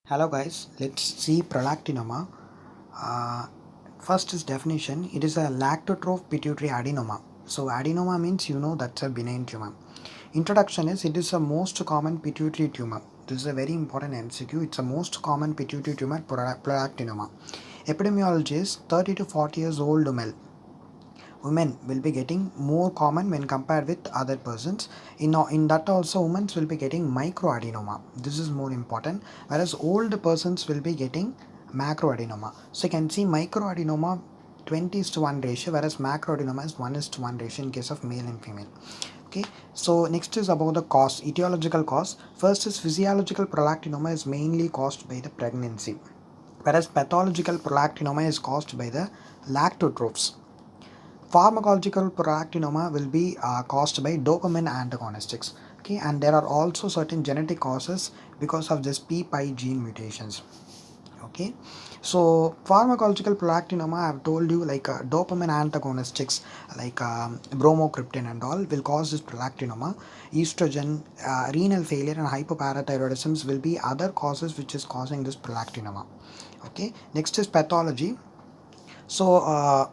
Hello guys, let's see prolactinoma. Uh, First is definition. It is a lactotroph pituitary adenoma. So adenoma means that's a benign tumor. Introduction is it is a most common pituitary tumor. This is a very important MCQ. It's a most common pituitary tumor prolactinoma. Epidemiology is 30 to 40 years old male women will be getting more common when compared with other persons. In that also women will be getting microadenoma. This is more important, whereas old persons will be getting macroadenoma. So you can see microadenoma 20 is to 1 ratio, whereas macroadenoma is 1 is to 1 ratio in case of male and female. Okay, so next is about the cause, etiological cause. First is physiological prolactinoma is mainly caused by the pregnancy, whereas pathological prolactinoma is caused by the lactotrophs. Pharmacological prolactinoma will be caused by dopamine antagonistics. Okay, and there are also certain genetic causes because of this p-pi gene mutations. Okay, so pharmacological prolactinoma, I have told you, like dopamine antagonistics like bromocriptine and all will cause this prolactinoma. Estrogen, renal failure and hypoparathyroidism will be other causes which is causing this prolactinoma. Okay, next is pathology. So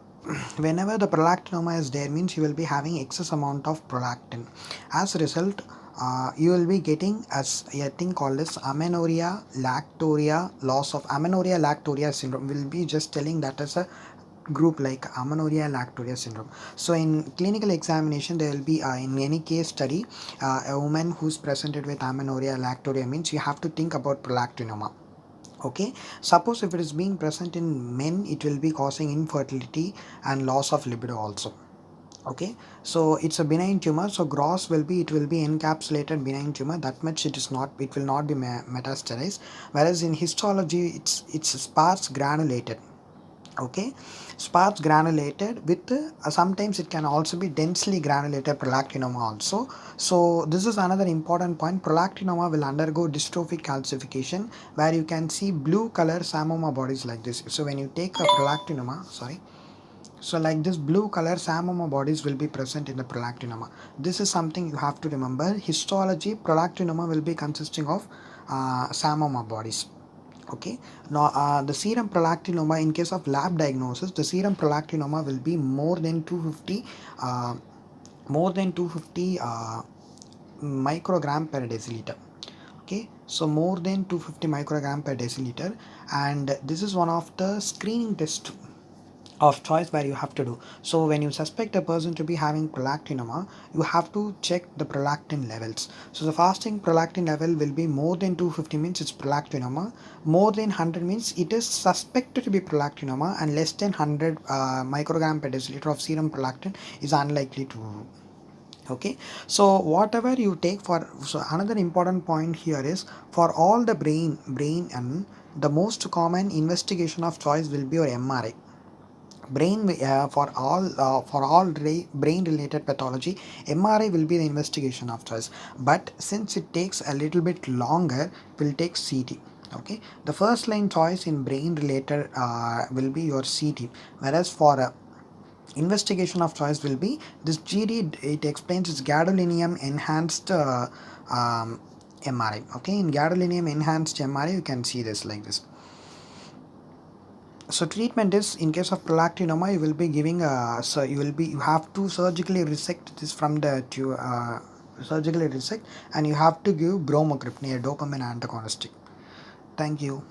whenever the prolactinoma is there means you will be having excess amount of prolactin. As a result, you will be getting as a thing called as amenorrhea lacturia, loss of amenorrhea lacturia syndrome. Will be just telling that as a group like amenorrhea lacturia syndrome. So in clinical examination there will be in any case study, a woman who's presented with amenorrhea lacturia means you have to think about prolactinoma. Okay, suppose if it is being present in men, it will be causing infertility and loss of libido also. Okay, so it's a benign tumor, so gross will be, it will be encapsulated benign tumor, that much it is not, it will not be metastasized, whereas in histology it's sparse granulated. Okay, sparse granulated with sometimes it can also be densely granulated prolactinoma also. So this is another important point. Prolactinoma will undergo dystrophic calcification where you can see blue color psammoma bodies like this. So when you take a prolactinoma, sorry, so like this blue color psammoma bodies will be present in the prolactinoma. This is something you have to remember. Histology, prolactinoma will be consisting of psammoma bodies. Okay, now the serum prolactinoma, in case of lab diagnosis, the serum prolactinoma will be more than 250 uh, microgram per deciliter. Okay, so more than 250 microgram per deciliter, and this is one of the screening tests of choice where you have to do. So when you suspect a person to be having prolactinoma, you have to check the prolactin levels. So the fasting prolactin level will be more than 250 means it's prolactinoma, more than 100 means it is suspected to be prolactinoma, and less than 100 microgram per deciliter of serum prolactin is unlikely to. Okay, so whatever you take for, so another important point here is for all the brain and the most common investigation of choice will be your MRI. Brain brain related pathology, MRI will be the investigation of choice, but since it takes a little bit longer, will take CT. Okay, the first line choice in brain related will be your CT, whereas for investigation of choice will be this GD. It explains its gadolinium enhanced MRI. Okay, in gadolinium enhanced MRI you can see this like this. So treatment is, in case of prolactinoma, you will be giving so you have to surgically resect this from the surgically resect, and you have to give bromocriptine, a dopamine antagonistic. Thank you.